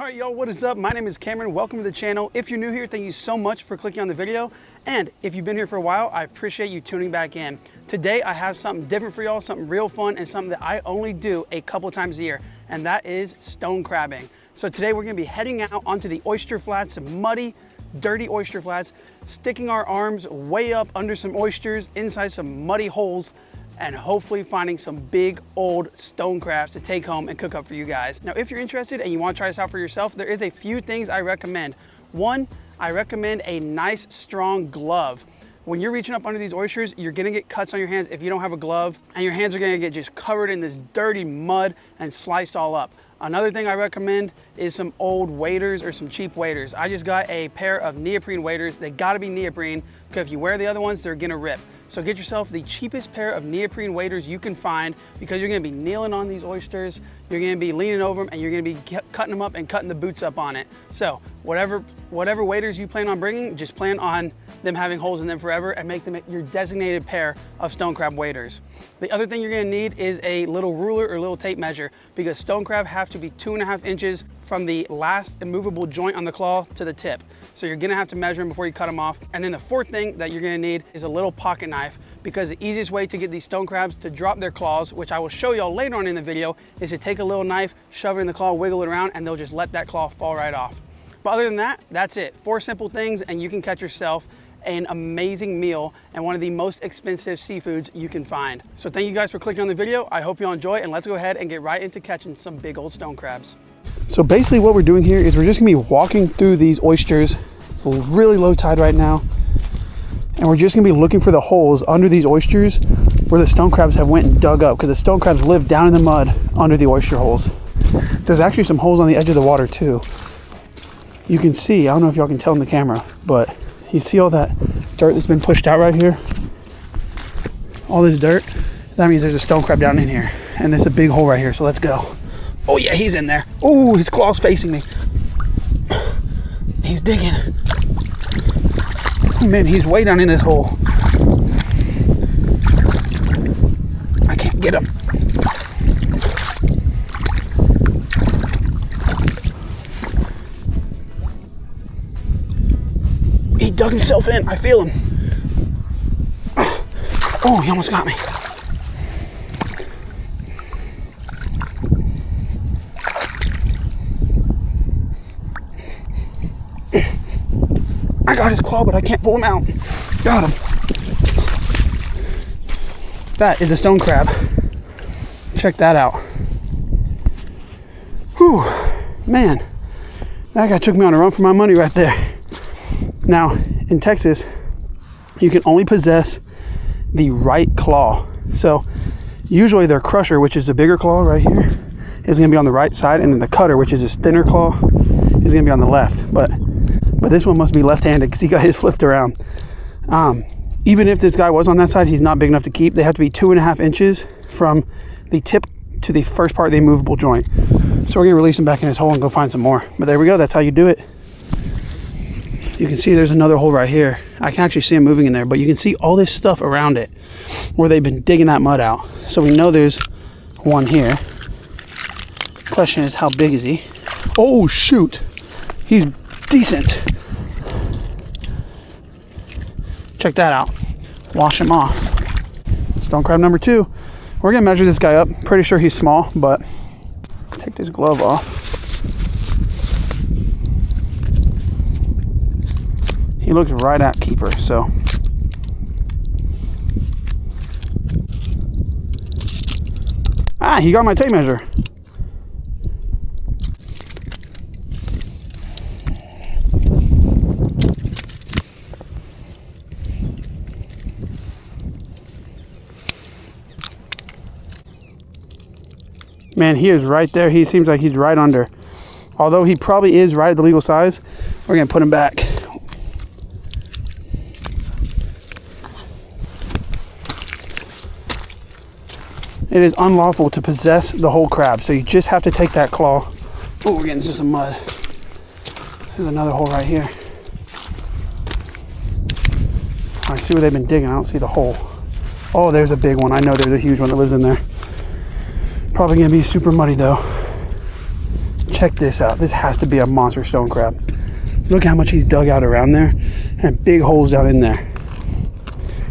Alright y'all, what is up? My name is Cameron. Welcome to the channel. If you're new here, thank you so much for clicking on the video. And if you've been here for a while, I appreciate you tuning back in. Today I have something different for y'all, something real fun and something that I only do a couple times a year, and that is stone crabbing. So today we're going to be heading out onto the oyster flats, some muddy, dirty oyster flats, sticking our arms way up under some oysters, inside some muddy holes, and hopefully finding some big old stone crabs to take home and cook up for you guys. Now, if you're interested and you want to try this out for yourself, there is a few things I recommend. One, I recommend a nice strong glove. When you're reaching up under these oysters, you're gonna get cuts on your hands if you don't have a glove, and your hands are gonna get just covered in this dirty mud and sliced all up. Another thing I recommend is some old waders or some cheap waders. I just got a pair of neoprene waders. They gotta be neoprene, because if you wear the other ones, they're gonna rip. So get yourself the cheapest pair of neoprene waders you can find, because you're gonna be kneeling on these oysters, you're gonna be leaning over them, and you're gonna be cutting them up and cutting the boots up on it. So whatever waders you plan on bringing, just plan on them having holes in them forever and make them your designated pair of stone crab waders. The other thing you're gonna need is a little ruler or little tape measure, because stone crab have to be 2.5 inches from the last immovable joint on the claw to the tip. So you're gonna have to measure them before you cut them off. And then the fourth thing that you're gonna need is a little pocket knife, because the easiest way to get these stone crabs to drop their claws, which I will show y'all later on in the video, is to take a little knife, shove it in the claw, wiggle it around, and they'll just let that claw fall right off. But other than that, that's it. 4 simple things, and you can catch yourself an amazing meal and one of the most expensive seafoods you can find. So thank you guys for clicking on the video. I hope you all enjoy, and let's go ahead and get right into catching some big old stone crabs. So basically what we're doing here is we're just gonna be walking through these oysters. It's a really low tide right now, and we're just gonna be looking for the holes under these oysters where the stone crabs have went and dug up, because the stone crabs live down in the mud under the oyster holes. There's actually some holes on the edge of the water too. You can see, I don't know if y'all can tell in the camera, but you see all that dirt that's been pushed out right here? All this dirt, that means there's a stone crab down in here, and there's a big hole right here, so let's go. Oh yeah, he's in there. Oh, his claw's facing me. He's digging. Oh man, he's way down in this hole. I can't get him. He dug himself in. I feel him. Oh, he almost got me. I got his claw, but I can't pull him out. Got him. That is a stone crab. Check that out. Whew, man, that guy took me on a run for my money right there. Now, in Texas, you can only possess the right claw. So usually their crusher, which is the bigger claw right here, is gonna be on the right side, and then the cutter, which is his thinner claw, is gonna be on the left. But this one must be left-handed, because he got his flipped around. Even if this guy was on that side, he's not big enough to keep. They have to be 2.5 inches from the tip to the first part of the immovable joint. So we're gonna release him back in his hole and go find some more. But there we go, that's how you do it. You can see there's another hole right here. I can actually see him moving in there, but you can see all this stuff around it where they've been digging that mud out. So we know there's one here. Question is, how big is he? Oh shoot, he's decent. Check that out. Wash him off. Stone crab number 2. We're gonna measure this guy up. Pretty sure he's small, but take this glove off. He looks right at keeper, so. Ah, he got my tape measure. Man, he is right there. He seems like he's right under. Although he probably is right at the legal size, we're gonna put him back. It is unlawful to possess the whole crab, so you just have to take that claw. Oh, we're getting into some mud. There's another hole right here. I see where they've been digging. I don't see the hole. Oh, there's a big one. I know there's a huge one that lives in there. Probably gonna be super muddy though. Check this out. This has to be a monster stone crab. Look how much he's dug out around there, and big holes down in there.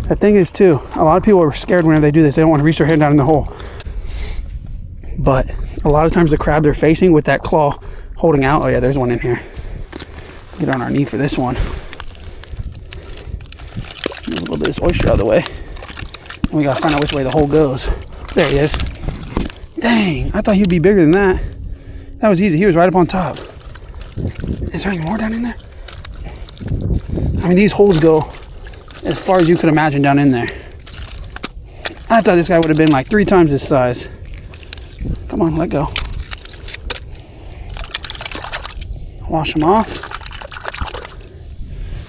The thing is too, a lot of people are scared whenever they do this. They don't want to reach their hand down in the hole. But a lot of times the crab they're facing with that claw holding out. Oh yeah, there's one in here. Get on our knee for this one. Move a little bit of this oyster out of the way. And we gotta find out which way the hole goes. There he is. Dang, I thought he'd be bigger than that. That was easy. He was right up on top. Is there any more down in there? I mean, these holes go as far as you could imagine down in there. I thought this guy would have been like 3 times this size. Come on, let go. Wash him off.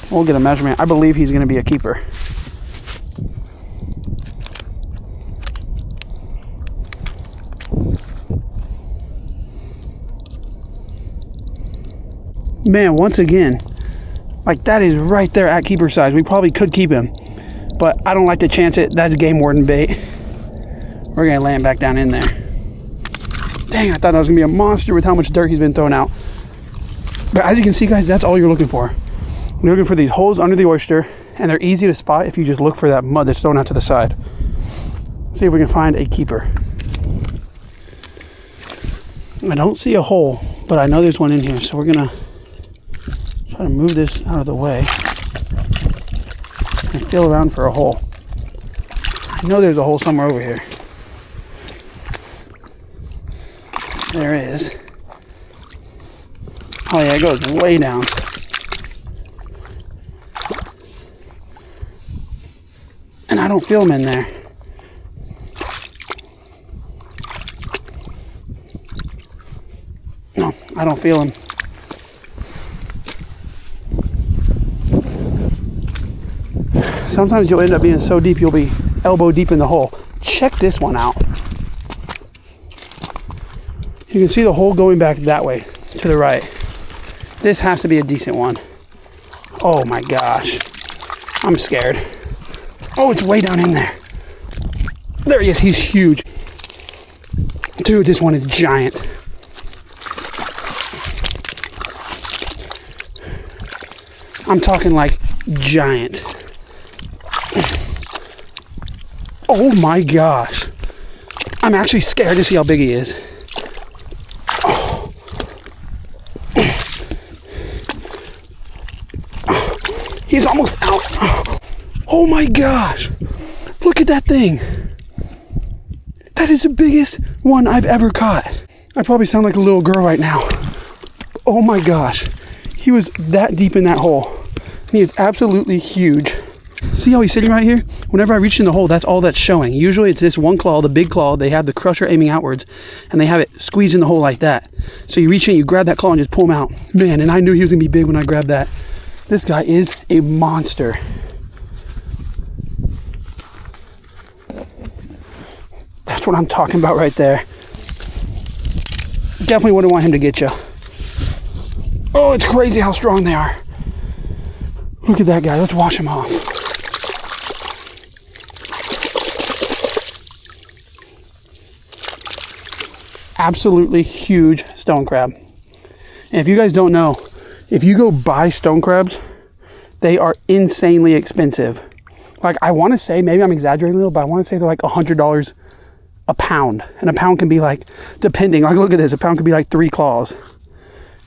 We'll get a measurement. I believe he's going to be a keeper. Man, once again, like that is right there at keeper size. We probably could keep him, but I don't like to chance it. That's game warden bait. We're going to lay him back down in there. Dang, I thought that was going to be a monster with how much dirt he's been thrown out. But as you can see, guys, that's all you're looking for. You're looking for these holes under the oyster, and they're easy to spot if you just look for that mud that's thrown out to the side. See if we can find a keeper. I don't see a hole, but I know there's one in here, so we're going to try to move this out of the way and feel around for a hole. I know there's a hole somewhere over here. There is. Oh yeah, it goes way down. And I don't feel him in there. No, I don't feel him. Sometimes you'll end up being so deep you'll be elbow deep in the hole. Check this one out. You can see the hole going back that way to the right. This has to be a decent one. Oh my gosh. I'm scared. Oh, it's way down in there. There he is. He's huge. Dude, this one is giant. I'm talking like giant. Oh my gosh. I'm actually scared to see how big he is. Oh. He's almost out. Oh my gosh. Look at that thing. That is the biggest one I've ever caught. I probably sound like a little girl right now. Oh my gosh. He was that deep in that hole. He is absolutely huge. See how he's sitting right here? Whenever I reach in the hole, that's all that's showing. Usually it's this one claw, the big claw. They have the crusher aiming outwards, and they have it squeezed in the hole like that. So you reach in, you grab that claw, and just pull him out. Man, and I knew he was going to be big when I grabbed that. This guy is a monster. That's what I'm talking about right there. Definitely wouldn't want him to get you. Oh, it's crazy how strong they are. Look at that guy. Let's wash him off. Absolutely huge stone crab. And if you guys don't know, if you go buy stone crabs, they are insanely expensive. Like, I want to say, maybe I'm exaggerating a little, but I want to say they're like $100 a pound. And a pound can be like, depending, like look at this, a pound could be like 3 claws.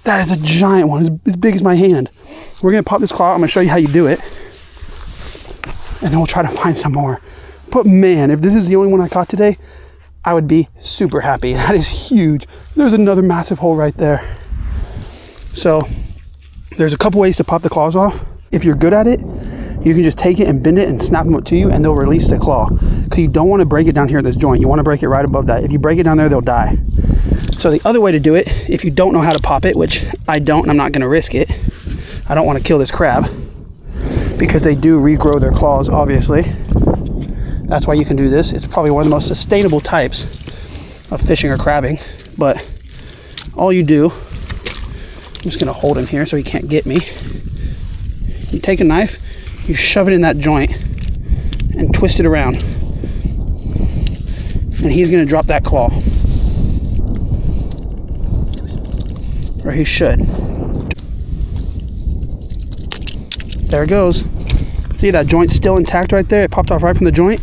That is a giant one, as big as my hand. We're going to pop this claw. I'm going to show you how you do it. And then we'll try to find some more. But man, if this is the only one I caught today, I would be super happy. That is huge. There's another massive hole right there. So there's a couple ways to pop the claws off. If you're good at it, you can just take it and bend it and snap them up to you, and they'll release the claw. Because you don't want to break it down here at this joint. You want to break it right above that. If you break it down there, they'll die. So the other way to do it, if you don't know how to pop it, which I don't, and I'm not going to risk it. I don't want to kill this crab because they do regrow their claws, obviously. That's why you can do this. It's probably one of the most sustainable types of fishing or crabbing. But all you do, I'm just going to hold him here so he can't get me. You take a knife, you shove it in that joint and twist it around. And he's going to drop that claw. or he should. There it goes. See, that joint's still intact right there. It popped off right from the joint.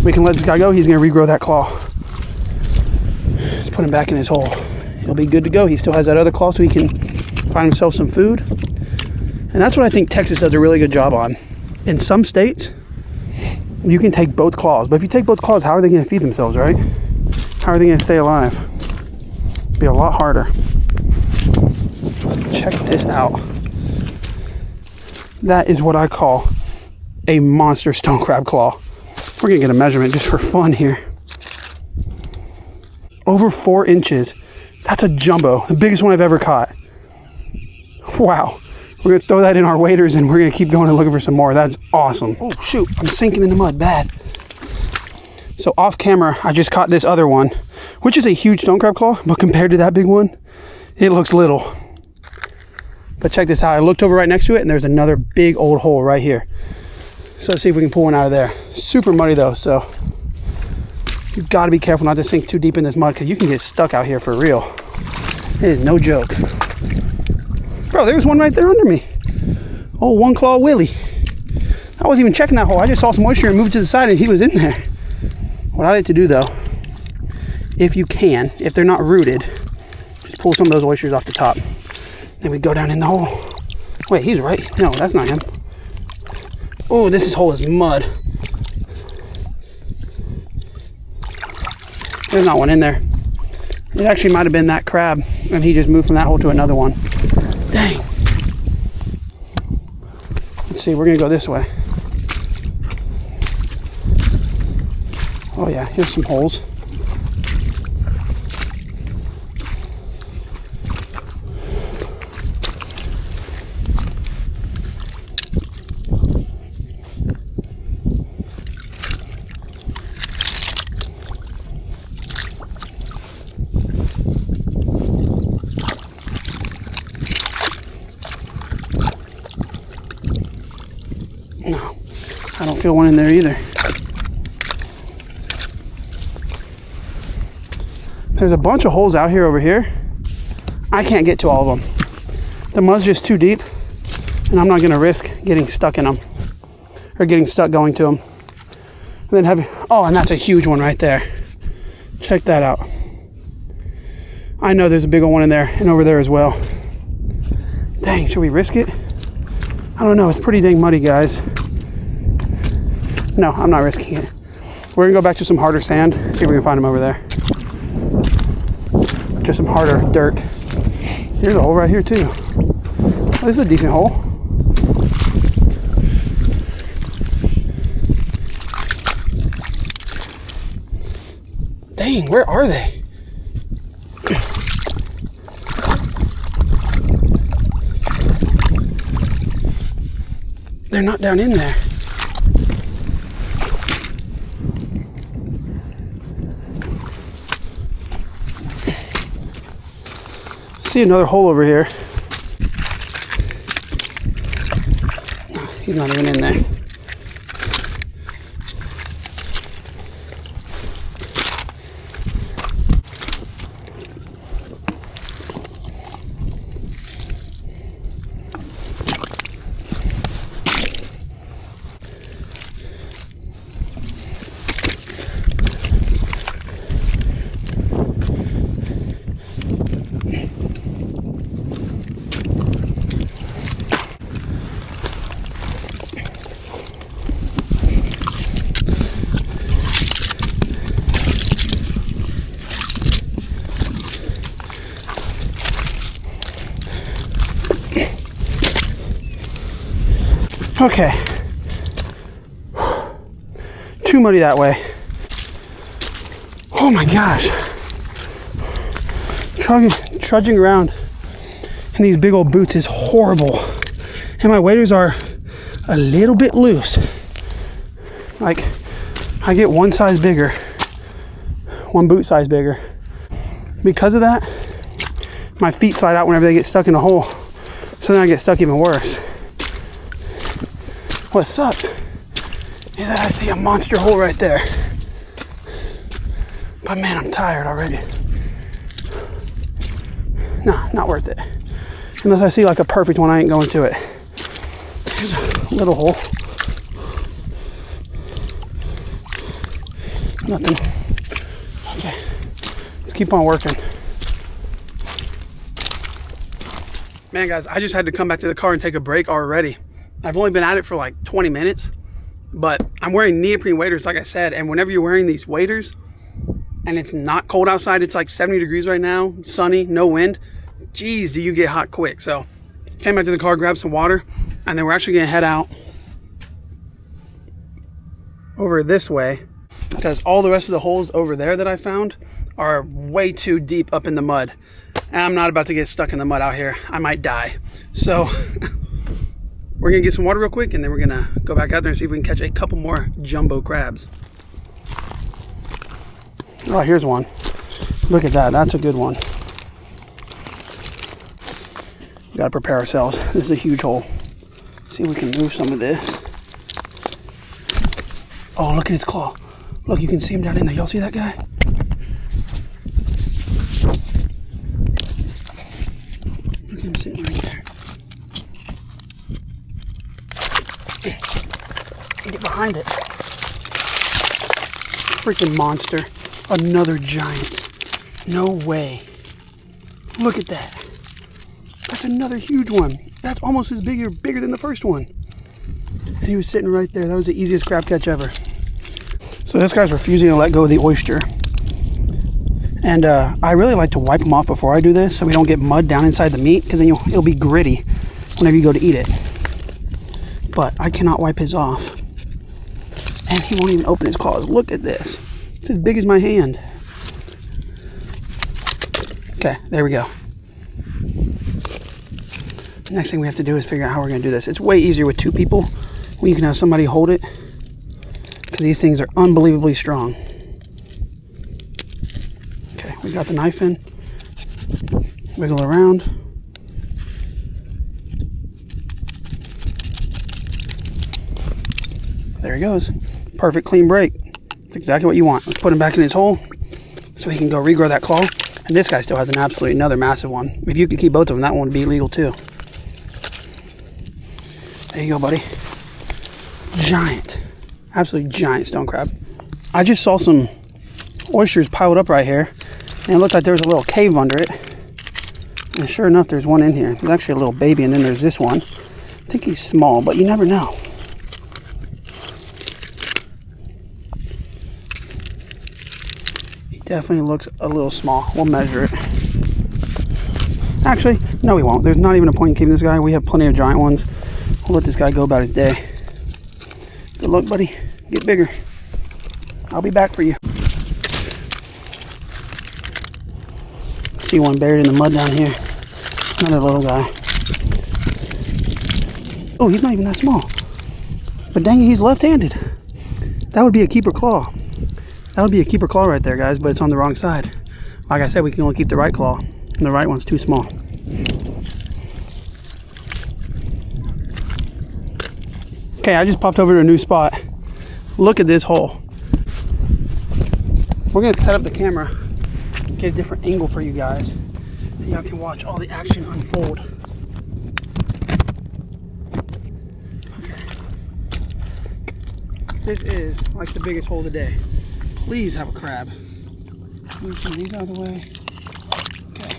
We can let this guy go. He's gonna regrow that claw. Just put him back in his hole. He'll be good to go. He still has that other claw, so he can find himself some food. And that's what I think Texas does a really good job on. In some states, you can take both claws. But if you take both claws, how are they gonna feed themselves, right? How are they gonna stay alive? It'd be a lot harder. Check this out. That is what I call a monster stone crab claw. We're gonna get a measurement just for fun here. Over 4 inches. That's a jumbo, the biggest one I've ever caught. Wow. We're gonna throw that in our waders and we're gonna keep going and looking for some more. That's awesome. Oh shoot, I'm sinking in the mud bad. So off camera, I just caught this other one, which is a huge stone crab claw, but compared to that big one, it looks little. But check this out, I looked over right next to it and there's another big old hole right here. So let's see if we can pull one out of there. Super muddy though, so you've got to be careful not to sink too deep in this mud because you can get stuck out here for real. It is no joke. Bro, there was one right there under me. Oh, one claw Willie. I wasn't even checking that hole. I just saw some moisture and moved to the side and he was in there. What I like to do though, if you can, if they're not rooted, just pull some of those oysters off the top. Then we go down in the hole. Wait, he's right. No, that's not him. Oh, this hole is mud. There's not one in there. It actually might have been that crab and he just moved from that hole to another one. Dang. Let's see, we're gonna go this way. Oh yeah, here's some holes. No, I don't feel one in there either. There's a bunch of holes out here over here. I can't get to all of them. The mud's just too deep and I'm not gonna risk getting stuck in them or getting stuck going to them. And then having, oh, and that's a huge one right there. Check that out. I know there's a big old one in there and over there as well. Dang, should we risk it? I don't know, it's pretty dang muddy, guys. No, I'm not risking it. We're gonna go back to some harder sand, see if we can find them over there. Just some harder dirt. Here's a hole right here too. Oh, this is a decent hole. Dang, where are they? They're not down in there. See another hole over here. No, he's not even in there. Okay, too muddy that way. Oh my gosh, trudging around in these big old boots is horrible, and my waders are a little bit loose. Like, I get one size bigger, one boot size bigger. Because of that, my feet slide out whenever they get stuck in a hole, so then I get stuck even worse. What sucks is that I see a monster hole right there. But man, I'm tired already. Nah, not worth it. Unless I see like a perfect one, I ain't going to it. There's a little hole. Nothing. Okay, let's keep on working. Man, guys, I just had to come back to the car and take a break already. I've only been at it for like 20 minutes, but I'm wearing neoprene waders, like I said, and whenever you're wearing these waders and it's not cold outside, it's like 70 degrees right now, sunny, no wind, geez, do you get hot quick. So came back to the car, grabbed some water, and then we're actually gonna head out over this way because all the rest of the holes over there that I found are way too deep up in the mud. And I'm not about to get stuck in the mud out here. I might die. So we're gonna get some water real quick and then we're gonna go back out there and see if we can catch a couple more jumbo crabs. Oh, here's one. Look at that, that's a good one. We gotta prepare ourselves. This is a huge hole. See if we can move some of this. Oh, look at his claw. Look, you can see him down in there. Y'all see that guy? Look at him sitting right there. Get behind it. Freaking monster. Another giant. No way. Look at that. That's another huge one. That's almost as bigger than the first one. And he was sitting right there. That was the easiest crab catch ever. So this guy's refusing to let go of the oyster. And I really like to wipe them off before I do this so we don't get mud down inside the meat, because then it'll be gritty whenever you go to eat it. But I cannot wipe his off. And he won't even open his claws. Look at this. It's as big as my hand. Okay, there we go. The next thing we have to do is figure out how we're going to do this. It's way easier with two people when you can have somebody hold it, because these things are unbelievably strong. Okay, we got the knife in. Wiggle around. There he goes. Perfect clean break. That's exactly what you want. Let's put him back in his hole so he can go regrow that claw. And this guy still has another massive one. If you could keep both of them, that one would be legal too. There you go, buddy. Giant. Absolutely giant stone crab. I just saw some oysters piled up right here, and it looked like there was a little cave under it. And sure enough, there's one in here. There's actually a little baby, and then there's this one. I think he's small, but you never know. He definitely looks a little small. We'll measure it. Actually, no, we won't. There's not even a point in keeping this guy. We have plenty of giant ones. We'll let this guy go about his day. Good luck, buddy. Get bigger. I'll be back for you. See one buried in the mud down here. Another little guy. Oh, he's not even that small. But dang it, he's left-handed. That would be a keeper claw. That would be a keeper claw right there, guys, but it's on the wrong side. Like I said, we can only keep the right claw, and the right one's too small. Okay, I just popped over to a new spot. Look at this hole. We're gonna set up the camera, get a different angle for you guys, so y'all can watch all the action unfold. Okay. This is like the biggest hole of the day. Please have a crab. Move some of these out of the way. Okay.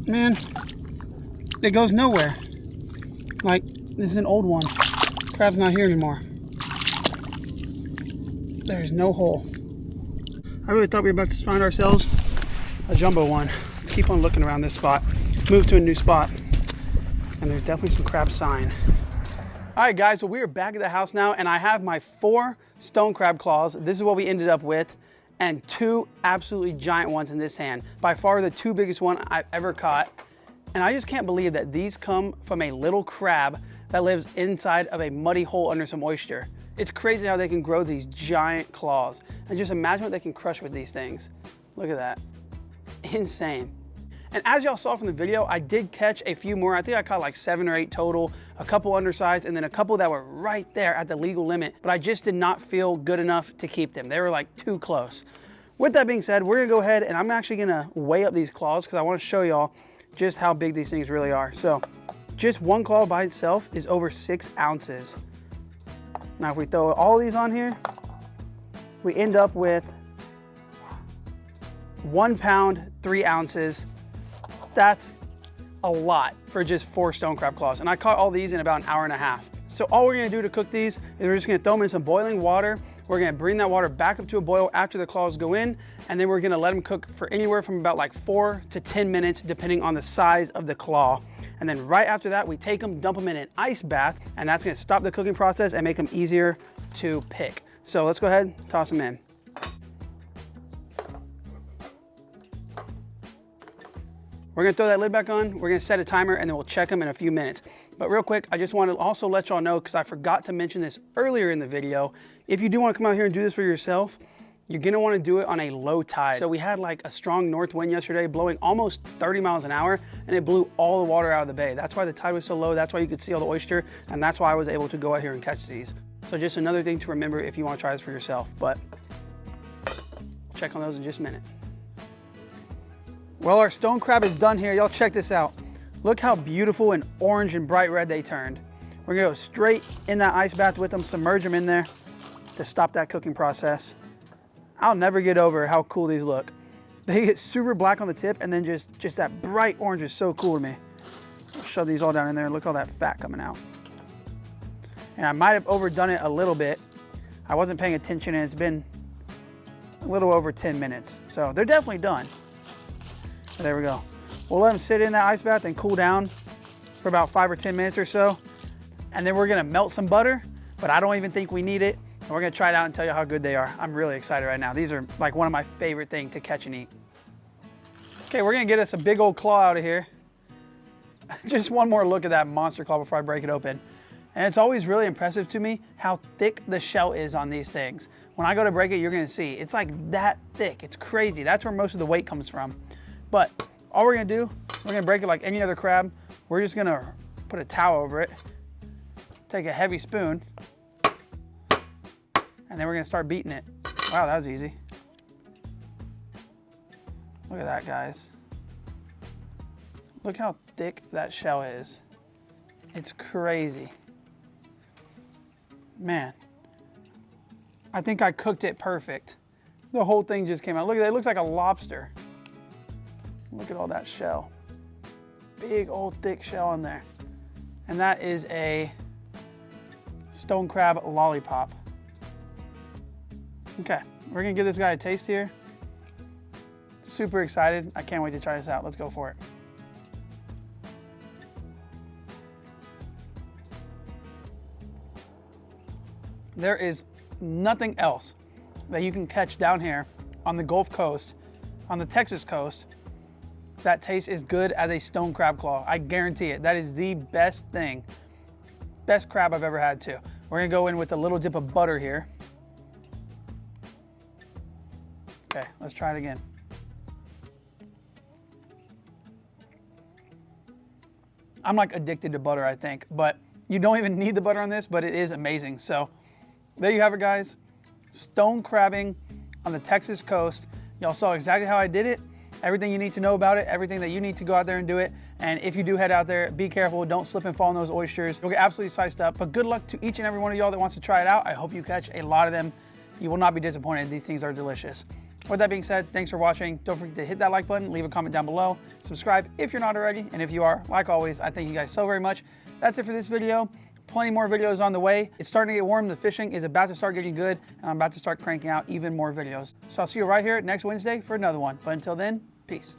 Man, it goes nowhere. Like, this is an old one. Crab's not here anymore. There's no hole. I really thought we were about to find ourselves a jumbo one. Let's keep on looking around this spot. Move to a new spot. And there's definitely some crab sign. All right, guys, so we are back at the house now, and I have my 4 stone crab claws. This is what we ended up with. And 2 absolutely giant ones in this hand. By far the 2 biggest one I've ever caught. And I just can't believe that these come from a little crab that lives inside of a muddy hole under some oyster. It's crazy how they can grow these giant claws. And just imagine what they can crush with these things. Look at that. Insane. And as y'all saw from the video, I did catch a few more. I think I caught like 7 or 8 total, a couple undersized, and then a couple that were right there at the legal limit, but I just did not feel good enough to keep them. They were like too close. With that being said, we're gonna go ahead and I'm actually gonna weigh up these claws because I want to show y'all just how big these things really are. So just one claw by itself is over 6 ounces. Now if we throw all these on here, we end up with 1 pound, 3 ounces. That's a lot for just 4 stone crab claws. And I caught all these in about an hour and a half. So all we're gonna do to cook these is we're just gonna throw them in some boiling water. We're gonna bring that water back up to a boil after the claws go in, and then we're gonna let them cook for anywhere from about like 4 to 10 minutes, depending on the size of the claw. And then right after that, we take them, dump them in an ice bath, and that's gonna stop the cooking process and make them easier to pick. So let's go ahead and toss them in. We're gonna throw that lid back on, we're gonna set a timer, and then we'll check them in a few minutes. But real quick, I just want to also let y'all know, because I forgot to mention this earlier in the video, if you do want to come out here and do this for yourself, you're gonna want to do it on a low tide. So we had like a strong north wind yesterday blowing almost 30 miles an hour, and it blew all the water out of the bay. That's why the tide was so low, that's why you could see all the oyster, and that's why I was able to go out here and catch these. So just another thing to remember if you want to try this for yourself, but check on those in just a minute. Well, our stone crab is done here. Y'all check this out. Look how beautiful and orange and bright red they turned. We're gonna go straight in that ice bath with them, submerge them in there to stop that cooking process. I'll never get over how cool these look. They get super black on the tip, and then just that bright orange is so cool to me. I'll shove these all down in there and look at all that fat coming out. And I might have overdone it a little bit. I wasn't paying attention, and it's been a little over 10 minutes. So they're definitely done. There we go. We'll let them sit in that ice bath and cool down for about 5 or 10 minutes or so. And then we're gonna melt some butter, but I don't even think we need it. And we're gonna try it out and tell you how good they are. I'm really excited right now. These are like one of my favorite things to catch and eat. Okay, we're gonna get us a big old claw out of here. Just one more look at that monster claw before I break it open. And it's always really impressive to me how thick the shell is on these things. When I go to break it, you're gonna see, it's like that thick. It's crazy. That's where most of the weight comes from. But all we're gonna do, we're gonna break it like any other crab. We're just gonna put a towel over it, take a heavy spoon, and then we're gonna start beating it. Wow, that was easy. Look at that, guys. Look how thick that shell is. It's crazy. Man, I think I cooked it perfect. The whole thing just came out. Look at that, it looks like a lobster. Look at all that shell. Big old thick shell in there. And that is a stone crab lollipop. Okay, we're gonna give this guy a taste here. Super excited. I can't wait to try this out. Let's go for it. There is nothing else that you can catch down here on the Gulf Coast, on the Texas coast, that tastes as good as a stone crab claw. I guarantee it. That is the best thing. Best crab I've ever had too. We're gonna go in with a little dip of butter here. Okay, let's try it again. I'm like addicted to butter, I think, but you don't even need the butter on this, but it is amazing. So there you have it, guys. Stone crabbing on the Texas coast. Y'all saw exactly how I did it. Everything you need to know about it, everything that you need to go out there and do it. And if you do head out there, be careful, don't slip and fall on those oysters. You'll get absolutely sliced up, but good luck to each and every one of y'all that wants to try it out. I hope you catch a lot of them. You will not be disappointed. These things are delicious. With that being said, thanks for watching. Don't forget to hit that like button, leave a comment down below, subscribe if you're not already, and if you are, like always, I thank you guys so very much. That's it for this video. Plenty more videos on the way. It's starting to get warm. The fishing is about to start getting good, and I'm about to start cranking out even more videos. So I'll see you right here next Wednesday for another one. But until then, peace.